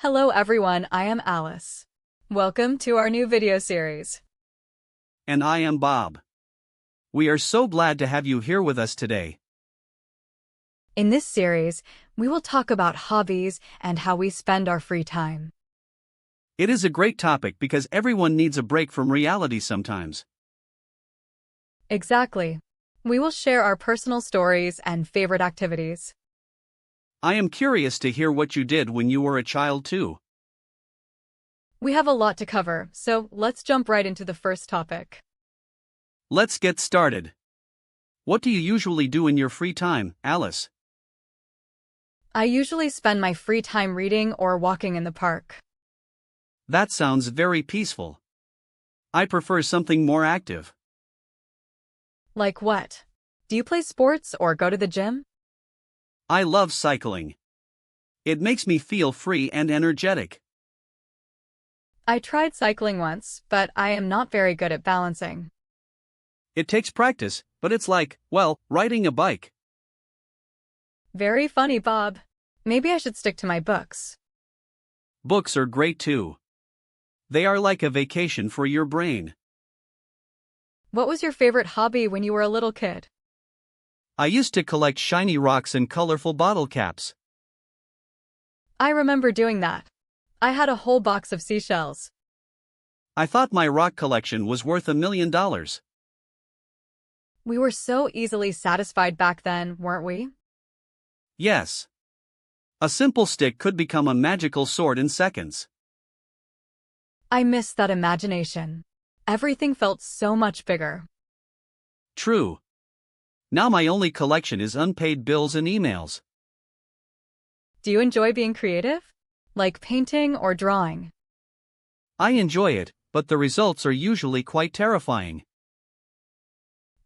Hello everyone, I am Alice. Welcome to our new video series. And I am Bob. We are so glad to have you here with us today. In this series, we will talk about hobbies and how we spend our free time. It is a great topic because everyone needs a break from reality sometimes. Exactly. We will share our personal stories and favorite activities. I am curious to hear what you did when you were a child too. We have a lot to cover, so let's jump right into the first topic. Let's get started. What do you usually do in your free time, Alice? I usually spend my free time reading or walking in the park. That sounds very peaceful. I prefer something more active. Like what? Do you play sports or go to the gym? I love cycling. It makes me feel free and energetic. I tried cycling once, but I am not very good at balancing. It takes practice, but it's like, well, riding a bike. Very funny, Bob. Maybe I should stick to my books. Books are great too. They are like a vacation for your brain. What was your favorite hobby when you were a little kid? I used to collect shiny rocks and colorful bottle caps. I remember doing that. I had a whole box of seashells. I thought my rock collection was worth $1 million. We were so easily satisfied back then, weren't we? Yes. A simple stick could become a magical sword in seconds. I miss that imagination. Everything felt so much bigger. True. Now my only collection is unpaid bills and emails. Do you enjoy being creative? Like painting or drawing? I enjoy it, but the results are usually quite terrifying.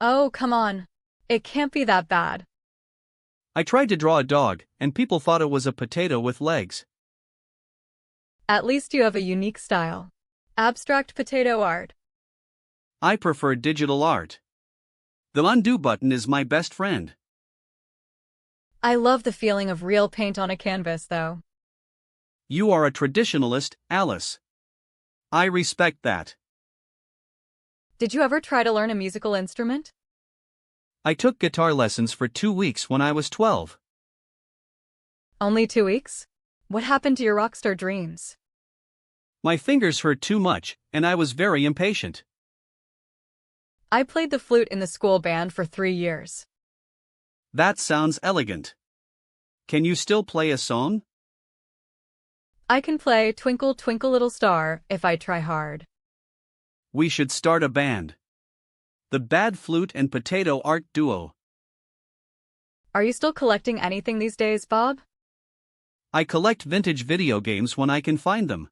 Oh, come on. It can't be that bad. I tried to draw a dog, and people thought it was a potato with legs. At least you have a unique style. Abstract potato art. I prefer digital art. The undo button is my best friend. I love the feeling of real paint on a canvas, though. You are a traditionalist, Alice. I respect that. Did you ever try to learn a musical instrument? I took guitar lessons for 2 weeks when I was 12. Only 2 weeks? What happened to your rockstar dreams? My fingers hurt too much, and I was very impatient. I played the flute in the school band for 3 years. That sounds elegant. Can you still play a song? I can play Twinkle Twinkle Little Star if I try hard. We should start a band. The Bad Flute and Potato Art Duo. Are you still collecting anything these days, Bob? I collect vintage video games when I can find them.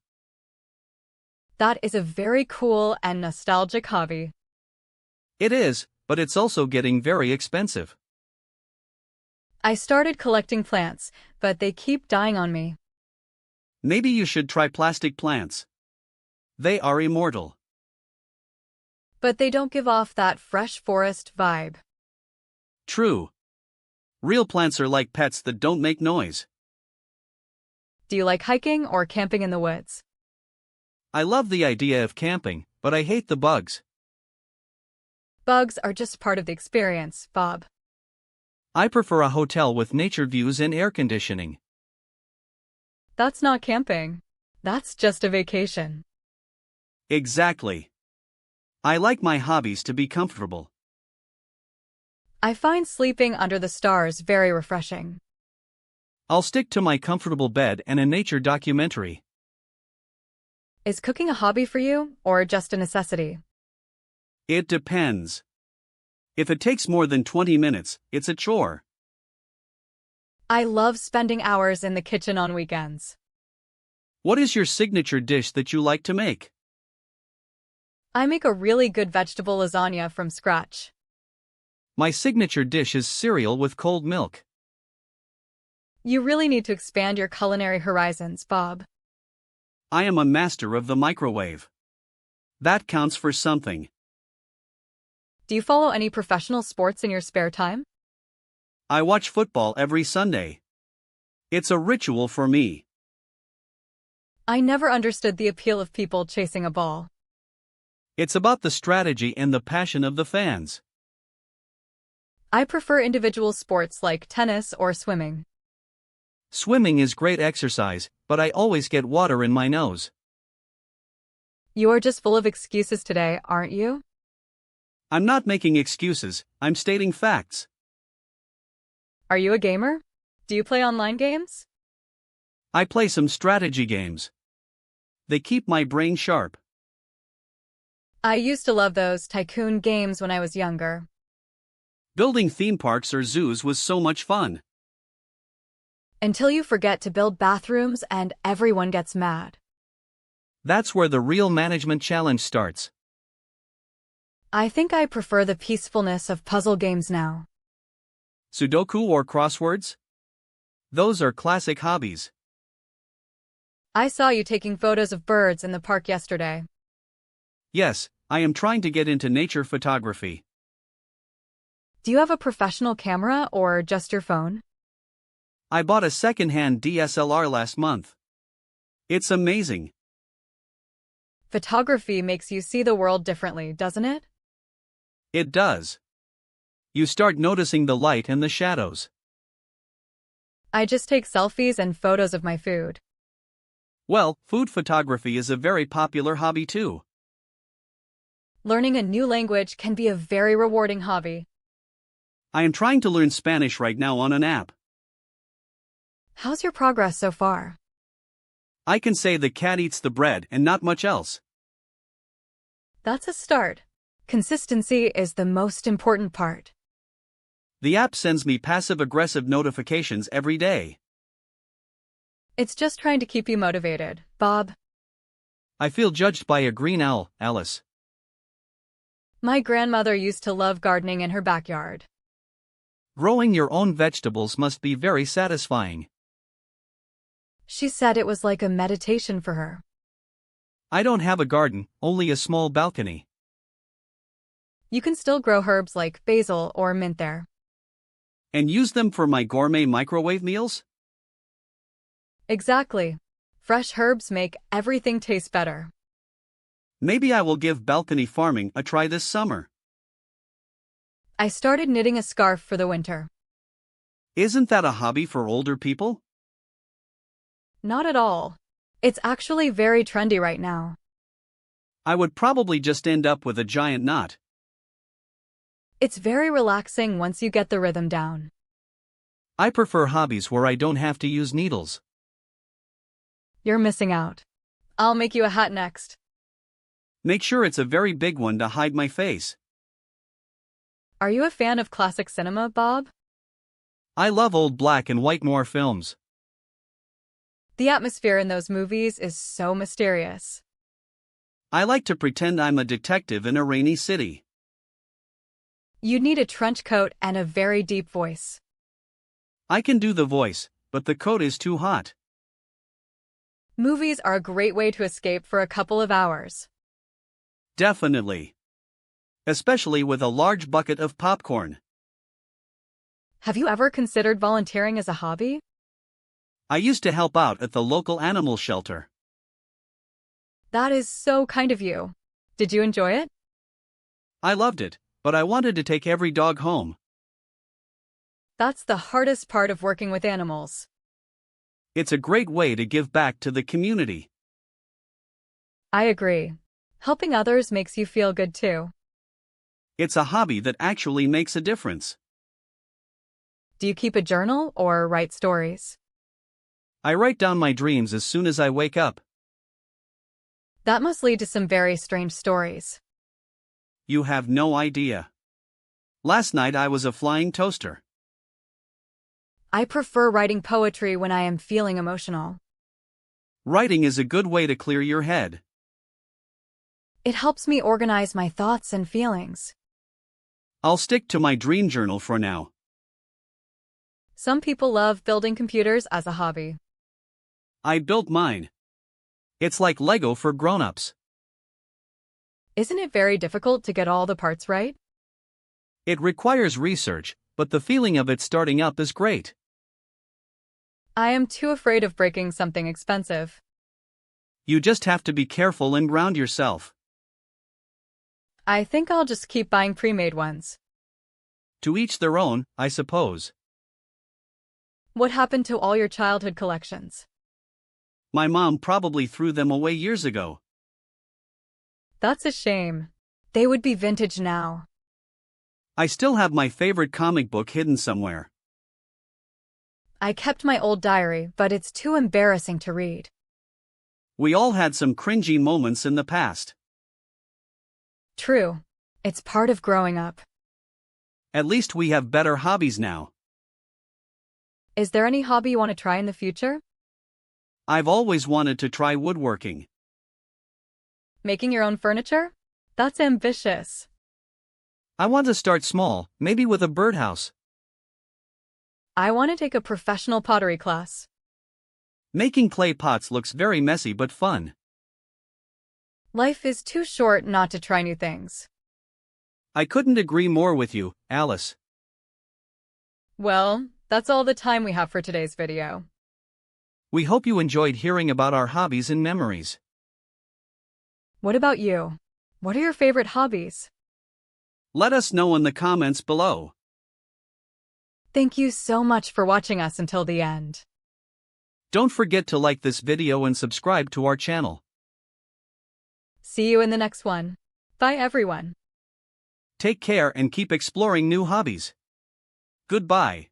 That is a very cool and nostalgic hobby. It is, but it's also getting very expensive. I started collecting plants, but they keep dying on me. Maybe you should try plastic plants. They are immortal. But they don't give off that fresh forest vibe. True. Real plants are like pets that don't make noise. Do you like hiking or camping in the woods? I love the idea of camping, but I hate the bugs. Bugs are just part of the experience, Bob. I prefer a hotel with nature views and air conditioning. That's not camping. That's just a vacation. Exactly. I like my hobbies to be comfortable. I find sleeping under the stars very refreshing. I'll stick to my comfortable bed and a nature documentary. Is cooking a hobby for you, or just a necessity? It depends. If it takes more than 20 minutes, it's a chore. I love spending hours in the kitchen on weekends. What is your signature dish that you like to make? I make a really good vegetable lasagna from scratch. My signature dish is cereal with cold milk. You really need to expand your culinary horizons, Bob. I am a master of the microwave. That counts for something. Do you follow any professional sports in your spare time? I watch football every Sunday. It's a ritual for me. I never understood the appeal of people chasing a ball. It's about the strategy and the passion of the fans. I prefer individual sports like tennis or swimming. Swimming is great exercise, but I always get water in my nose. You are just full of excuses today, aren't you? I'm not making excuses, I'm stating facts. Are you a gamer? Do you play online games? I play some strategy games. They keep my brain sharp. I used to love those tycoon games when I was younger. Building theme parks or zoos was so much fun. Until you forget to build bathrooms and everyone gets mad. That's where the real management challenge starts. I think I prefer the peacefulness of puzzle games now. Sudoku or crosswords? Those are classic hobbies. I saw you taking photos of birds in the park yesterday. Yes, I am trying to get into nature photography. Do you have a professional camera or just your phone? I bought a second-hand DSLR last month. It's amazing. Photography makes you see the world differently, doesn't it? It does. You start noticing the light and the shadows. I just take selfies and photos of my food. Well, food photography is a very popular hobby too. Learning a new language can be a very rewarding hobby. I am trying to learn Spanish right now on an app. How's your progress so far? I can say the cat eats the bread and not much else. That's a start. Consistency is the most important part. The app sends me passive-aggressive notifications every day. It's just trying to keep you motivated, Bob. I feel judged by a green owl, Alice. My grandmother used to love gardening in her backyard. Growing your own vegetables must be very satisfying. She said it was like a meditation for her. I don't have a garden, only a small balcony. You can still grow herbs like basil or mint there. And use them for my gourmet microwave meals? Exactly. Fresh herbs make everything taste better. Maybe I will give balcony farming a try this summer. I started knitting a scarf for the winter. Isn't that a hobby for older people? Not at all. It's actually very trendy right now. I would probably just end up with a giant knot. It's very relaxing once you get the rhythm down. I prefer hobbies where I don't have to use needles. You're missing out. I'll make you a hat next. Make sure it's a very big one to hide my face. Are you a fan of classic cinema, Bob? I love old black and white noir films. The atmosphere in those movies is so mysterious. I like to pretend I'm a detective in a rainy city. You'd need a trench coat and a very deep voice. I can do the voice, but the coat is too hot. Movies are a great way to escape for a couple of hours. Definitely. Especially with a large bucket of popcorn. Have you ever considered volunteering as a hobby? I used to help out at the local animal shelter. That is so kind of you. Did you enjoy it? I loved it, but I wanted to take every dog home. That's the hardest part of working with animals. It's a great way to give back to the community. I agree. Helping others makes you feel good too. It's a hobby that actually makes a difference. Do you keep a journal or write stories? I write down my dreams as soon as I wake up. That must lead to some very strange stories. You have no idea. Last night I was a flying toaster. I prefer writing poetry when I am feeling emotional. Writing is a good way to clear your head. It helps me organize my thoughts and feelings. I'll stick to my dream journal for now. Some people love building computers as a hobby. I built mine. It's like Lego for grown-ups. Isn't it very difficult to get all the parts right? It requires research, but the feeling of it starting up is great. I am too afraid of breaking something expensive. You just have to be careful and ground yourself. I think I'll just keep buying pre-made ones. To each their own, I suppose. What happened to all your childhood collections? My mom probably threw them away years ago. That's a shame. They would be vintage now. I still have my favorite comic book hidden somewhere. I kept my old diary, but it's too embarrassing to read. We all had some cringy moments in the past. True. It's part of growing up. At least we have better hobbies now. Is there any hobby you want to try in the future? I've always wanted to try woodworking. Making your own furniture? That's ambitious. I want to start small, maybe with a birdhouse. I want to take a professional pottery class. Making clay pots looks very messy but fun. Life is too short not to try new things. I couldn't agree more with you, Alice. Well, that's all the time we have for today's video. We hope you enjoyed hearing about our hobbies and memories. What about you? What are your favorite hobbies? Let us know in the comments below. Thank you so much for watching us until the end. Don't forget to like this video and subscribe to our channel. See you in the next one. Bye everyone. Take care and keep exploring new hobbies. Goodbye.